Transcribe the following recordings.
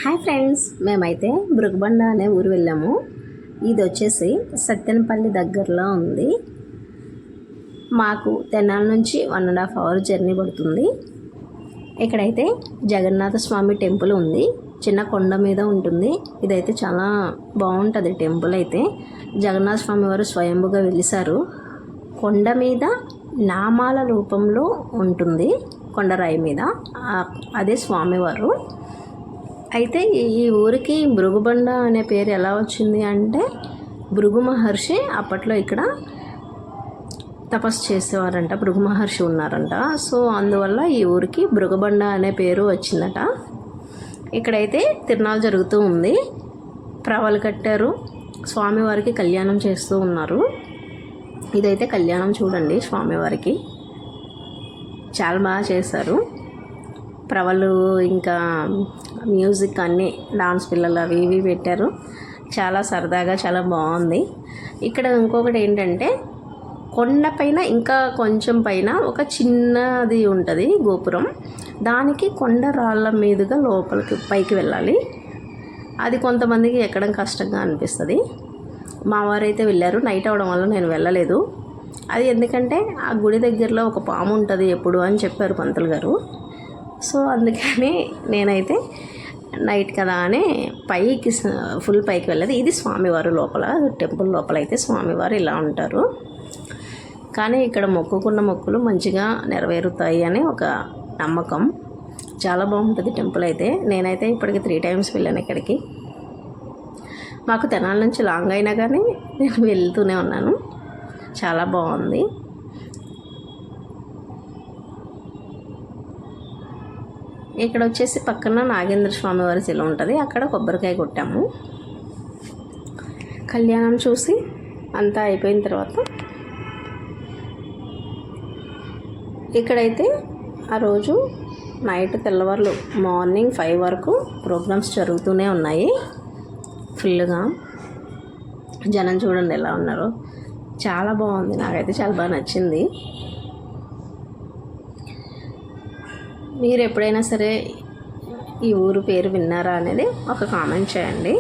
Hi friends, మేమైతే బృగబండ అనే ఊరు వెళ్ళాము. ఇది వచ్చేసి సత్తెనపల్లి దగ్గరలో ఉంది. మాకు తెనాలి నుంచి 1.5 అవర్ జర్నీ పడుతుంది. ఇక్కడైతే జగన్నాథ స్వామి టెంపుల్ ఉంది. చిన్న కొండ మీద ఉంటుంది. ఇదైతే చాలా బాగుంటుంది టెంపుల్. అయితే జగన్నాథ స్వామి వారు స్వయంభుగా వెలిసారు. కొండ మీద నామాల రూపంలో ఉంటుంది. కొండరాయి మీద అదే స్వామివారు. అయితే ఈ ఊరికి భృగుబండ అనే పేరు ఎలా వచ్చింది అంటే, భృగు మహర్షి అప్పట్లో ఇక్కడ తపస్సు చేసేవారంట. భృగు మహర్షి ఉన్నారంట. సో అందువల్ల ఈ ఊరికి భృగుబండ అనే పేరు వచ్చిందట. ఇక్కడైతే తిరునాళ్ళు జరుగుతూ ఉంది. ప్రవలు కట్టారు. స్వామివారికి కళ్యాణం చేస్తూ ఉన్నారు. ఇదైతే కళ్యాణం చూడండి. స్వామివారికి చాలా బాగా చేశారు. ప్రవలు ఇంకా మ్యూజిక్ అన్నీ డాన్స్ పిల్లలు అవి ఇవి పెట్టారు. చాలా సరదాగా చాలా బాగుంది. ఇక్కడ ఇంకొకటి ఏంటంటే, కొండపైన ఇంకా కొంచెం పైన ఒక చిన్నది ఉంటుంది గోపురం. దానికి కొండ రాళ్ళ మీదుగా లోపలికి పైకి వెళ్ళాలి. అది కొంతమందికి ఎక్కడం కష్టంగా అనిపిస్తుంది. మా వారైతే వెళ్ళారు. నైట్ అవడం వల్ల నేను వెళ్ళలేదు. అది ఎందుకంటే ఆ గుడి దగ్గరలో ఒక పాము ఉంటుంది ఎప్పుడు అని చెప్పారు పంతులు గారు. సో అందుకని నేనైతే నైట్ కదా అని పైకి ఫుల్ పైకి వెళ్ళదు. ఇది స్వామివారు లోపల, టెంపుల్ లోపల అయితే స్వామివారు ఇలా ఉంటారు. కానీ ఇక్కడ మొక్కుకున్న మొక్కులు మంచిగా నెరవేరుతాయి అని ఒక నమ్మకం. చాలా బాగుంటుంది టెంపుల్ అయితే. నేనైతే ఇప్పటికి 3 times వెళ్ళాను ఇక్కడికి. మాకు తెనాలి నుంచి లాంగ్ అయినా కానీ నేను వెళ్తూనే ఉన్నాను. చాలా బాగుంది. ఇక్కడ వచ్చేసి పక్కన నాగేంద్ర స్వామి వారి శిల ఉంటుంది. అక్కడ కొబ్బరికాయ కొట్టాము. కళ్యాణం చూసి అంతా అయిపోయిన తర్వాత ఇక్కడైతే ఆ రోజు నైట్ తెల్లవారులు మార్నింగ్ 5 వరకు ప్రోగ్రామ్స్ జరుగుతూనే ఉన్నాయి. ఫుల్గా జనం చూడండి ఎలా ఉన్నారో. చాలా బాగుంది. నాకైతే చాలా బాగా నచ్చింది. మీరు ఎప్పుడైనా సరే ఈ ఊరు పేరు విన్నారా అనేది ఒక కామెంట్ చేయండి.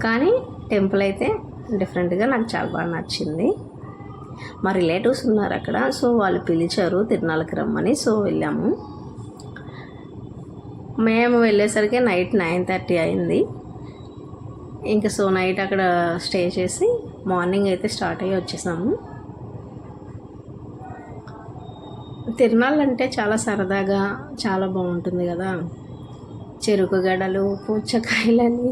కానీ టెంపుల్ అయితే డిఫరెంట్గా నాకు చాలా బాగా నచ్చింది. మా రిలేటివ్స్ ఉన్నారు అక్కడ. సో వాళ్ళు పిలిచారు తిరునాళ్ళకి రమ్మని. సో వెళ్ళాము. మేము వెళ్ళేసరికి నైట్ 9:30 అయింది. ఇంకా సో నైట్ అక్కడ స్టే చేసి మార్నింగ్ అయితే స్టార్ట్ అయ్యి వచ్చేసాము. తిరునాళ్ళు అంటే చాలా సరదాగా చాలా బాగుంటుంది కదా. చెరుకు గడలు, పుచ్చకాయలని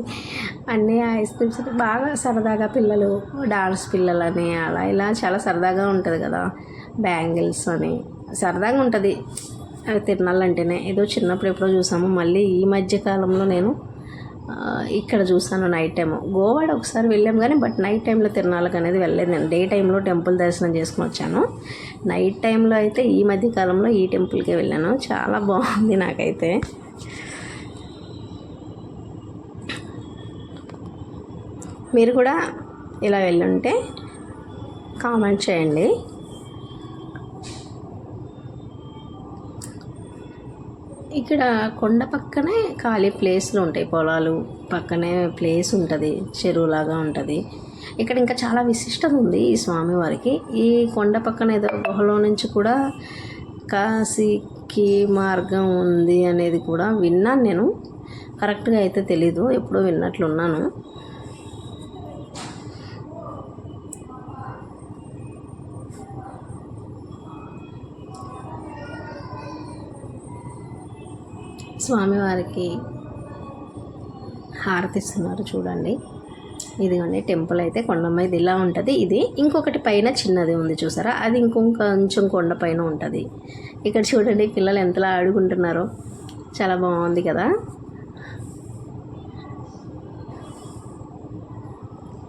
అన్నీ, ఐస్ క్రీమ్స్ బాగా సరదాగా, పిల్లలు డాన్స్ పిల్లలని అలా ఇలా చాలా సరదాగా ఉంటుంది కదా. బ్యాంగిల్స్ అని సరదాగా ఉంటుంది తిరునాళ్ళు అంటేనే. ఏదో చిన్నప్పుడు ఎప్పుడో చూసాము. మళ్ళీ ఈ మధ్యకాలంలో నేను ఇక్కడ చూసాను నైట్ టైం. గోవాడ ఒకసారి వెళ్ళాము కానీ బట్ నైట్ టైంలో తిరునాళ్ళకి అనేది వెళ్ళలేదు నేను. డే టైంలో టెంపుల్ దర్శనం చేసుకుని వచ్చాను. నైట్ టైంలో అయితే ఈ మధ్యకాలంలో ఈ టెంపుల్కే వెళ్ళాను. చాలా బాగుంది నాకైతే. మీరు కూడా ఇలా వెళ్ళుంటే కామెంట్ చేయండి. ఇక్కడ కొండ పక్కనే ఖాళీ ప్లేస్లు ఉంటాయి. పొలాలు పక్కనే ప్లేస్ ఉంటుంది. చెరువులాగా ఉంటుంది. ఇక్కడ ఇంకా చాలా విశిష్టత ఉంది ఈ స్వామివారికి. ఈ కొండ పక్కన ఏదో గుహలో నుంచి కూడా కాశీకి మార్గం ఉంది అనేది కూడా విన్నాను నేను. కరెక్ట్గా అయితే తెలీదు. ఎప్పుడో విన్నట్లున్నాను. స్వామివారికి హారతిస్తున్నారు చూడండి. ఇదిగోండి టెంపుల్ అయితే కొండ మీద ఇలా ఉంటుంది. ఇది ఇంకొకటి పైన చిన్నది ఉంది చూసారా, అది ఇంకొంచెం కొండ పైన ఉంటుంది. ఇక్కడ చూడండి పిల్లలు ఎంతలా ఆడుకుంటున్నారో. చాలా బాగుంది కదా.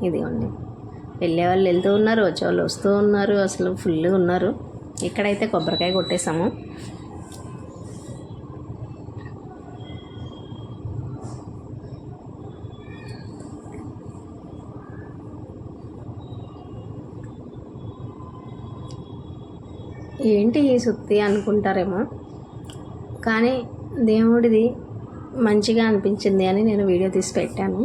ఇదిగోండి వెళ్ళే వాళ్ళు వెళ్తూ ఉన్నారు, వచ్చేవాళ్ళు వస్తూ ఉన్నారు. అసలు ఫుల్గా ఉన్నారు. ఇక్కడైతే కొబ్బరికాయ కొట్టేసాము. ఏంటి ఈ సుత్తి అనుకుంటారేమో, కానీ దేవుడిది మంచిగా అనిపించింది అని నేను వీడియో తీసి పెట్టాను.